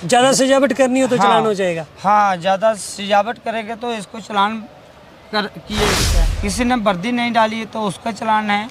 ज़्यादा सजावट करनी हो तो हाँ, चालान हो जाएगा। हाँ, ज़्यादा सजावट करेंगे तो इसको चालान किए। किसी ने वर्दी नहीं डाली है तो उसका चालान है।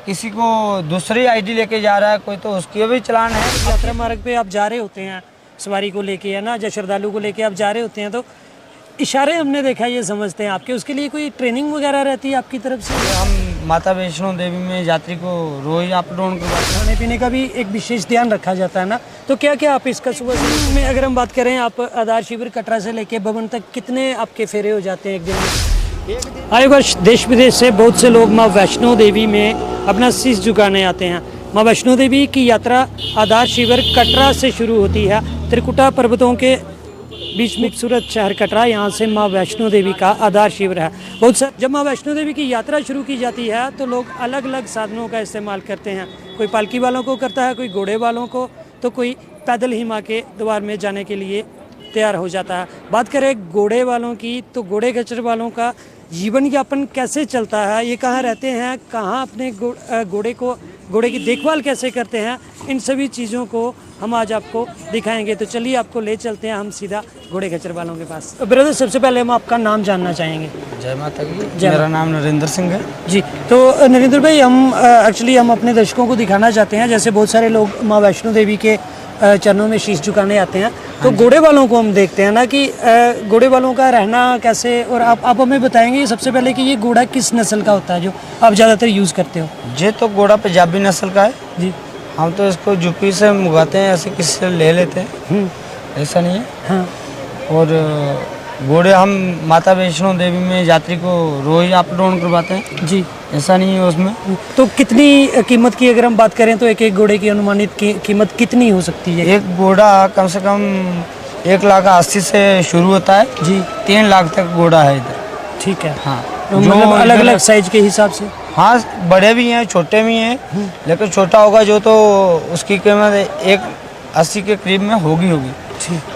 किसी को दूसरी आईडी लेके जा रहा है कोई तो उसकी भी चालान है। यात्रा मार्ग पे आप जा रहे होते हैं सवारी को लेके, है ना, या श्रद्धालु को लेके आप जा रहे होते हैं, तो इशारे हमने देखा ये समझते हैं आपके, उसके लिए कोई ट्रेनिंग वगैरह रहती है आपकी तरफ से? हम माता वैष्णो देवी में यात्री को रोज अप डाउन करवाते हैं। खाने पीने का भी एक विशेष ध्यान रखा जाता है ना, तो क्या क्या आप इसका सुबह में अगर हम बात करें, आप आधार शिविर कटरा से लेके भवन तक कितने आपके फेरे हो जाते हैं एक दिन में? आए वर्ष देश विदेश से बहुत से लोग माँ वैष्णो देवी में अपना शीश झुकाने आते हैं। माँ वैष्णो देवी की यात्रा आधार शिविर कटरा से शुरू होती है। त्रिकुटा पर्वतों के बीच में खूबसूरत शहर कटरा, यहाँ से माँ वैष्णो देवी का आधार शिविर है। बहुत से जब माँ वैष्णो देवी की यात्रा शुरू की जाती है तो लोग अलग अलग साधनों का इस्तेमाल करते हैं। कोई पालकी वालों को करता है, कोई घोड़े वालों को, तो कोई पैदल ही माँ के द्वार में जाने के लिए तैयार हो जाता है। बात करें घोड़े वालों की, तो घोड़े खच्चर वालों का जीवन यापन कैसे चलता है, ये कहाँ रहते हैं, कहाँ अपने घोड़े की देखभाल कैसे करते हैं, इन सभी चीज़ों को हम आज आपको दिखाएंगे। तो चलिए आपको ले चलते हैं हम सीधा घोड़े खच्चर वालों के पास। ब्रदर, सबसे पहले हम आपका नाम जानना चाहेंगे। जय माता की। मेरा नाम नरेंद्र सिंह है जी। तो नरेंद्र भाई, हम अपने दर्शकों को दिखाना चाहते हैं, जैसे बहुत सारे लोग माँ वैष्णो देवी के चरणों में शीश झुकाने आते हैं, तो घोड़े वालों को हम देखते हैं ना कि घोड़े वालों का रहना कैसे, और आप हमें बताएंगे सबसे पहले कि ये घोड़ा किस नस्ल का होता है जो आप ज़्यादातर यूज़ करते हो? ये तो घोड़ा पंजाबी नस्ल का है जी। हम तो इसको यूपी से मंगाते हैं, ऐसे किसी से ले लेते हैं, ऐसा नहीं है। हाँ। और घोड़े हम माता वैष्णो देवी में यात्री को रोज अप डाउन करवाते हैं जी, ऐसा नहीं है उसमें। तो कितनी कीमत की अगर हम बात करें तो एक घोड़े की अनुमानित कीमत कितनी हो सकती है? एक घोड़ा कम से कम 1,80,000 से शुरू होता है जी, 3 लाख तक घोड़ा है इधर। ठीक है। हाँ, तो मतलब अलग अलग साइज के हिसाब से? हाँ, बड़े भी हैं छोटे भी हैं, लेकिन छोटा होगा जो तो उसकी कीमत 1,80,000 के करीब में होगी।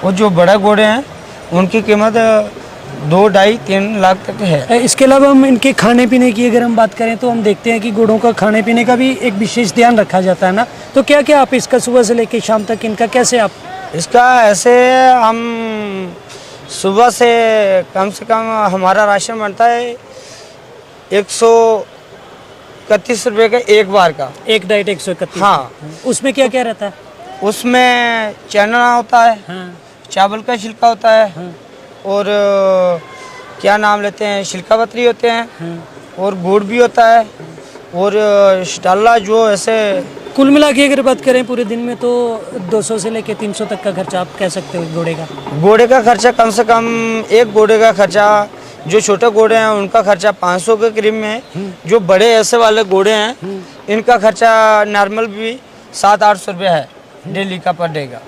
और जो बड़े घोड़े हैं उनकी कीमत 2-2.5-3 लाख तक है। इसके अलावा हम इनके खाने पीने की अगर हम बात करें तो हम देखते हैं कि घोड़ों का खाने पीने का भी एक विशेष ध्यान रखा जाता है ना, तो क्या क्या आप इसका सुबह से लेकर शाम तक इनका कैसे आप? इसका ऐसे हम सुबह से कम हमारा राशन बनता है 131 रुपये का एक बार का। एक डाइट 131? हाँ। उसमें क्या क्या रहता है? उसमें चना होता है, हाँ। चावल का छिलका होता है, हाँ। और क्या नाम लेते हैं, छिलका पत्री होते हैं, हाँ। और गुड़ भी होता है, और डाला जो ऐसे। कुल मिला के अगर बात करें पूरे दिन में तो 200 से लेके 300 तक का खर्चा आप कह सकते हो घोड़े का? घोड़े का खर्चा कम से कम, एक घोड़े का खर्चा, जो छोटे घोड़े हैं उनका खर्चा 500 के करीब में है। जो बड़े ऐसे वाले घोड़े हैं इनका खर्चा नॉर्मल भी 700-800 रुपये है डेली का, पर डे का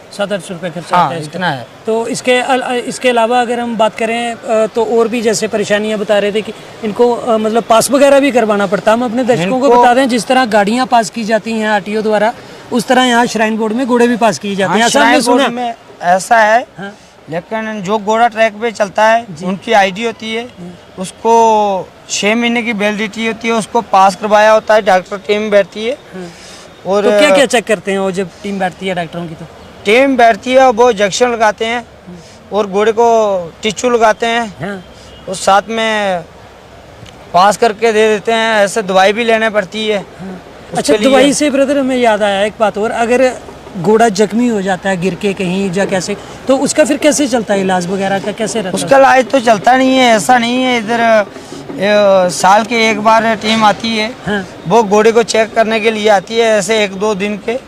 700-800 रुपये खर्चा हाँ, आता है इसका। इतना है। तो इसके अलावा अगर हम बात करें तो और भी जैसे परेशानियां बता रहे थे कि इनको मतलब पास वगैरह भी करवाना पड़ता है। हम अपने दर्शकों को बता दें, जिस तरह गाड़ियां पास की जाती हैं आरटीओ द्वारा, उस तरह यहाँ श्राइन बोर्ड में घोड़े भी पास किए जाते हैं, ऐसा हमने सुना में ऐसा है। हाँ। लेकिन जो घोड़ा ट्रैक पे चलता है उनकी आईडी होती है, उसको 6 महीने की वैलिडिटी होती है, उसको पास करवाया होता है, डॉक्टर टीम बैठती है। और तो क्या क्या चेक करते हैं वो जब टीम बैठती है डॉक्टरों की? तो टीम बैठती है, वो इंजेक्शन लगाते हैं और घोड़े को टिश्यू लगाते हैं। हाँ। और साथ में पास करके दे देते हैं, ऐसे दवाई भी लेने पड़ती है। हाँ। अच्छा, दवाई से ब्रदर हमें याद आया एक बात और, अगर घोड़ा जख्मी हो जाता है गिर के कहीं या कैसे, तो उसका फिर कैसे चलता है, इलाज वगैरह का कैसे रहता है? उसका इलाज तो चलता नहीं है, ऐसा नहीं है। इधर साल के एक बार टीम आती है। हाँ। वो घोड़े को चेक करने के लिए आती है, ऐसे 1-2 दिन के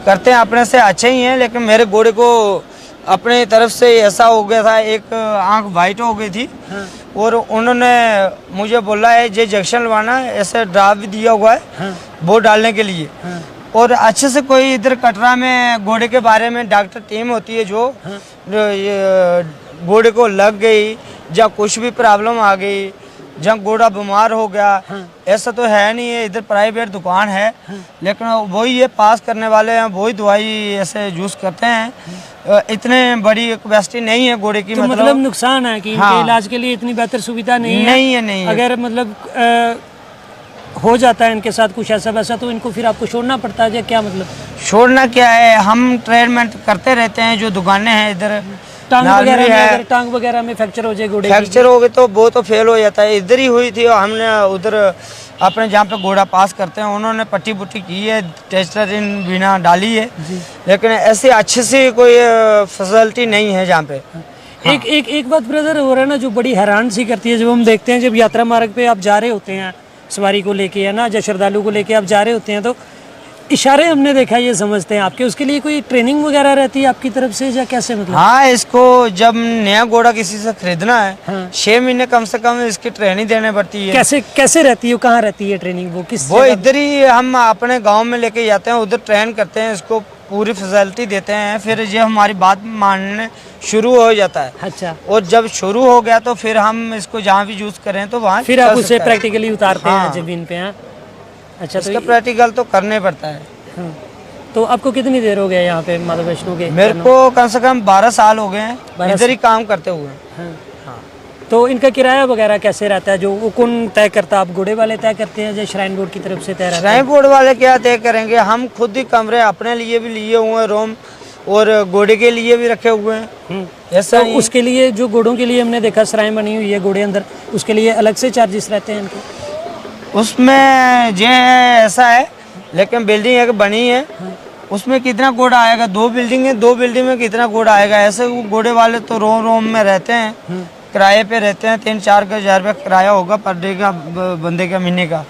करते हैं, अपने से अच्छे ही हैं। लेकिन मेरे घोड़े को अपने तरफ से ऐसा हो गया था, एक आंख वाइट हो गई थी। हाँ। और उन्होंने मुझे बोला है ये इंजेक्शन लगवाना है, ऐसे ड्राप भी दिया हुआ है। हाँ। वो डालने के लिए। हाँ। और अच्छे से कोई इधर कटरा में घोड़े के बारे में डॉक्टर टीम होती है जो, हाँ। घोड़े को लग गई या कुछ भी प्रॉब्लम आ गई, जब घोड़ा बीमार हो गया, हाँ। ऐसा तो है नहीं है। इधर प्राइवेट दुकान है, हाँ। लेकिन वही ये पास करने वाले हैं, वही दवाई ऐसे यूज करते हैं। हाँ। इतने बड़ी कैपेसिटी नहीं है घोड़े की। तो मतलब नुकसान है कि हाँ। इनके इलाज के लिए इतनी बेहतर सुविधा नहीं है। नहीं है। अगर मतलब हो जाता है इनके साथ कुछ ऐसा वैसा तो इनको फिर आपको छोड़ना पड़ता है या क्या मतलब? छोड़ना क्या है, हम ट्रीटमेंट करते रहते हैं। जो दुकानें हैं इधर टांग नागरी वगैरह में, है, अगर टांग वगैरह में फ्रैक्चर हो जाए घोड़े की? फ्रैक्चर हो गए तो वो तो फेल हो जाता है। इधर ही हुई थी, हमने उधर अपने जहाँ पे घोड़ा पास करते हैं उन्होंने पट्टी पुट्टी की है, टेस्टरिन बिना डाली है, लेकिन ऐसे अच्छे से कोई फैसिलिटी नहीं है जहाँ पे। एक बात ब्रदर हो रहा है ना जो बड़ी हैरान सी करती है, जब हम देखते हैं जब यात्रा मार्ग पे आप जा रहे होते हैं सवारी को लेके, है ना, या श्रद्धालु को लेके आप जा रहे होते हैं तो इशारे हमने देखा ये समझते हैं आपके, उसके लिए कोई ट्रेनिंग वगैरह रहती है आपकी तरफ से या कैसे मतलब? हाँ, इसको जब नया घोड़ा किसी से खरीदना है, हाँ। 6 महीने कम से कम इसकी ट्रेनिंग देने पड़ती है। कैसे रहती है, कहाँ रहती है ट्रेनिंग, वो किस वो जगह? इधर ही हम अपने गांव में लेके जाते हैं, उधर ट्रेन करते हैं, इसको पूरी फैसिलिटी देते हैं, फिर ये हमारी बात मानने शुरू हो जाता है। अच्छा, और जब शुरू हो गया तो फिर हम इसको जहाँ भी यूज करें तो वहाँ फिर आप उसे प्रैक्टिकली उतारते हैं हाँ। जमीन पे? हाँ, अच्छा। इसका प्रैक्टिकल तो करने पड़ता है। हाँ। तो आपको कितनी देर हो गया यहाँ पे माता वैष्णो के? मेरे को कम से कम 12 साल हो गए हैं 12 इधर ही काम करते हुए। हाँ। तो इनका किराया वगैरह कैसे रहता है, जो वो कौन तय करता है? आप घोड़े वाले तय करते हैं या श्राइन बोर्ड की तरफ से तय रहता है? श्राइन बोर्ड वाले क्या तय करेंगे, हम खुद ही कमरे अपने लिए भी लिए हुए हैं, रूम, और घोड़े के लिए भी रखे हुए हैं। ऐसा तो उसके लिए जो घोड़ों के लिए हमने देखा श्राइन बनी हुई है घोड़े अंदर, उसके लिए अलग से चार्जेस रहते हैं इनके? उसमें जो है ऐसा है, लेकिन बिल्डिंग एक बनी है, उसमें कितना घोड़ा आएगा, 2 बिल्डिंग है, 2 बिल्डिंग में कितना घोड़ा आएगा, ऐसे वो घोड़े वाले तो रोम में रहते हैं, किराए पे रहते हैं, 3-4 हजार रुपया किराया होगा पर डे का, बंदे का, महीने का।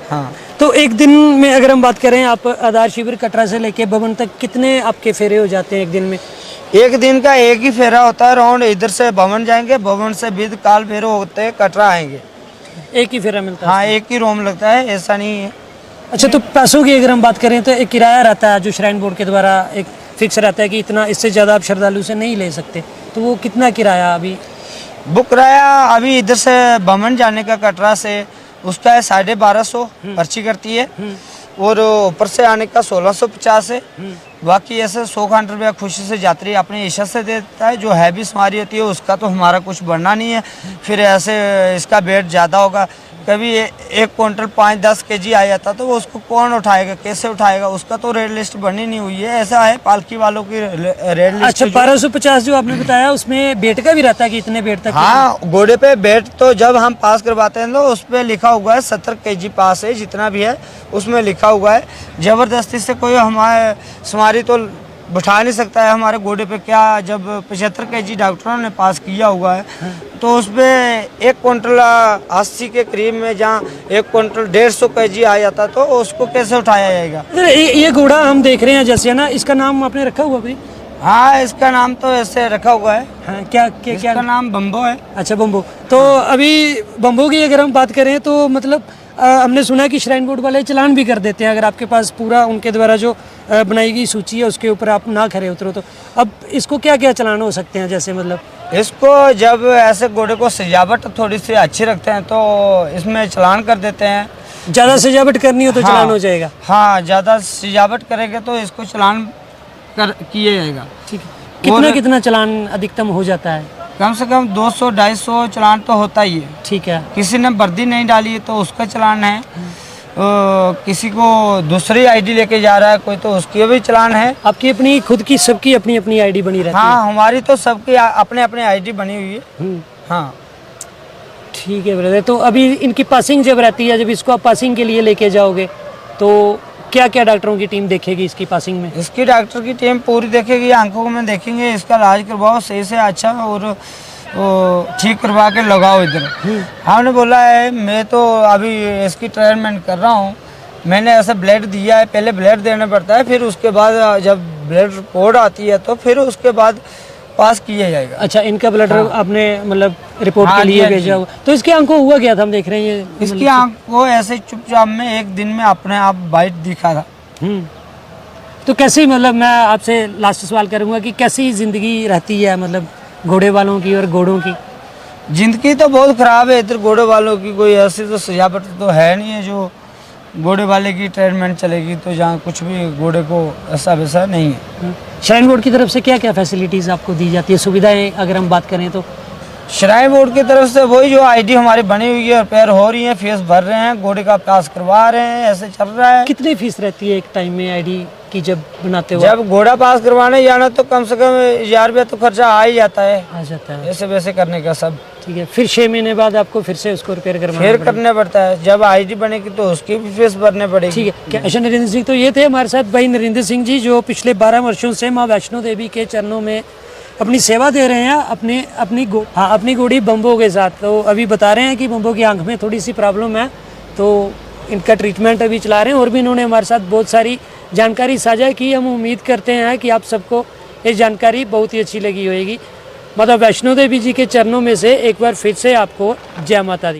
हाँ, तो एक दिन में अगर हम बात करें, आप आधार शिविर कटरा से लेके भवन तक कितने आपके फेरे हो जाते हैं एक दिन में? एक दिन का एक ही फेरा होता है राउंड, इधर से भवन जाएंगे, भवन से बीद काल फेरे होते हैं, कटरा आएंगे। एक ही फेरा मिलता है? हाँ, एक ही रोम लगता है, ऐसा नहीं है। अच्छा, तो पैसों की अगर हम बात करें तो एक किराया रहता है जो श्राइन बोर्ड के द्वारा एक फिक्स रहता है कि इतना, इससे ज़्यादा आप श्रद्धालु से नहीं ले सकते, तो वो कितना किराया अभी? बुक किराया अभी इधर से भवन जाने का कटरा से उसका है 1250 पर्ची करती है, और ऊपर से आने का 1650 है। बाकी ऐसे 100 रुपया खुशी से यात्री अपने इच्छा से देता है। जो हैवी सवारी होती है उसका तो हमारा कुछ बढ़ना नहीं है। फिर ऐसे इसका वेट ज़्यादा होगा, कभी 1 क्विंटल 5-10 केजी आ जाता तो वो उसको कौन उठाएगा, कैसे उठाएगा, उसका तो रेट लिस्ट बनी नहीं हुई है। ऐसा है पालकी वालों की रेट लिस्ट। अच्छा, 1250 जो आपने बताया उसमें बेट का भी रहता है कि इतने बेट तक? हाँ, घोड़े पे बेट तो जब हम पास करवाते हैं तो उस पर लिखा हुआ है 70 केजी पास है, जितना भी है उसमें लिखा हुआ है। ज़बरदस्ती से कोई हमारे सवारी तो बिठा नहीं सकता है हमारे घोड़े पे। क्या जब 75 केजी डॉक्टरों ने पास किया हुआ है तो उस पर 1 क्विंटल 80 के करीब में, जहाँ 1 क्विंटल 150 केजी आ जाता तो उसको कैसे उठाया जाएगा? ये घोड़ा हम देख रहे हैं जैसे ना, इसका नाम आपने रखा हुआ भाई? हाँ, इसका नाम तो ऐसे रखा हुआ है। हाँ, क्या इसका नाम बम्बो है। अच्छा, बम्बो। तो अभी बम्बो की अगर हम बात करें तो मतलब हमने सुना है कि श्राइन बोर्ड वाले चलान भी कर देते हैं अगर आपके पास पूरा उनके द्वारा जो बनाई गई सूची है उसके ऊपर आप ना खरे उतरो तो। अब इसको क्या क्या चलान हो सकते हैं, जैसे मतलब? इसको जब ऐसे घोड़े को सजावट थोड़ी सी अच्छी रखते हैं तो इसमें चलान कर देते हैं। ज़्यादा सजावट करनी हो तो चलान हो जाएगा? हाँ, ज़्यादा सजावट करेंगे तो इसको चलान किया जाएगा। ठीक है। कितना चलान अधिकतम हो जाता है? कम से कम 200-250 चलान तो होता ही है। ठीक है। किसी ने वर्दी नहीं डाली है तो उसका चलान है, किसी को दूसरी आईडी लेके जा रहा है कोई तो उसकी भी चलान है। आपकी अपनी खुद की, सबकी अपनी अपनी आईडी बनी रहती है? हाँ, हमारी तो सबकी अपने अपने आईडी बनी हुई है। हाँ, ठीक है ब्रदर। तो अभी इनकी पासिंग जब रहती है, जब इसको आप पासिंग के लिए लेके जाओगे तो क्या क्या डॉक्टरों की टीम देखेगी इसकी पासिंग में? इसकी डॉक्टर की टीम पूरी देखेगी, आंखों में देखेंगे, इसका इलाज करवाओ सही से अच्छा और ठीक करवा के लगाओ इधर। हमने बोला है मैं तो अभी इसकी ट्रीटमेंट कर रहा हूँ, मैंने ऐसा ब्लड दिया है, पहले ब्लड देना पड़ता है, फिर उसके बाद जब ब्लड रिपोर्ट आती है तो फिर उसके बाद पास किया जाएगा। अच्छा, इनका ब्लड आपने मतलब रिपोर्ट के लिए भेजा हुआ, तो इसकी आंख को हुआ क्या था? हम देख रहे हैं इसकी आंख को ऐसे चुपचाप में एक दिन में अपने आप वाइट दिखा था। तो कैसी, मतलब मैं आपसे लास्ट सवाल करूंगा कि कैसी जिंदगी रहती है मतलब घोड़े वालों की और घोड़ों की? जिंदगी तो बहुत खराब है इधर घोड़े वालों की, कोई ऐसी तो सजावट तो है नहीं है जो घोड़े वाले की ट्रीटमेंट चलेगी, तो जहाँ कुछ भी घोड़े को ऐसा वैसा नहीं है। श्राइन बोर्ड की तरफ से क्या क्या फैसिलिटीज़ आपको दी जाती है, सुविधाएं अगर हम बात करें तो? श्राइन बोर्ड की तरफ से वही जो आईडी हमारी बनी हुई है, रिपेयर हो रही है, फीस भर रहे हैं, घोड़े का पास करवा रहे हैं, ऐसे चल रहा है। कितनी फीस रहती है एक टाइम में आईडी की जब बनाते हो? जब घोड़ा पास करवाने जाना तो कम से कम 1000 रुपया तो खर्चा आ ही जाता है, आ जाता है। ऐसे वैसे करने का सब। ठीक है, फिर 6 महीने बाद आपको फिर से उसको रिपेयर करवाना फिर पड़ेगा। करना पड़ता है, जब आईडी बनेगी तो उसकी भी फीस भरने पड़ेगी। ठीक है। क्या अच्छा नरेंद्र सिंह, तो ये थे हमारे साथ भाई नरेंद्र सिंह जी, जो पिछले 12 वर्षों से माँ वैष्णो देवी के चरणों में अपनी सेवा दे रहे हैं अपनी घोड़ी बम्बो के साथ। तो अभी बता रहे हैं कि बम्बो की आंख में थोड़ी सी प्रॉब्लम है, तो इनका ट्रीटमेंट अभी चला रहे हैं। और भी इन्होंने हमारे साथ बहुत सारी जानकारी साझा की। हम उम्मीद करते हैं कि आप सबको ये जानकारी बहुत ही अच्छी लगी होगी। माता वैष्णो देवी जी के चरणों में से एक बार फिर से आपको जय माता दी।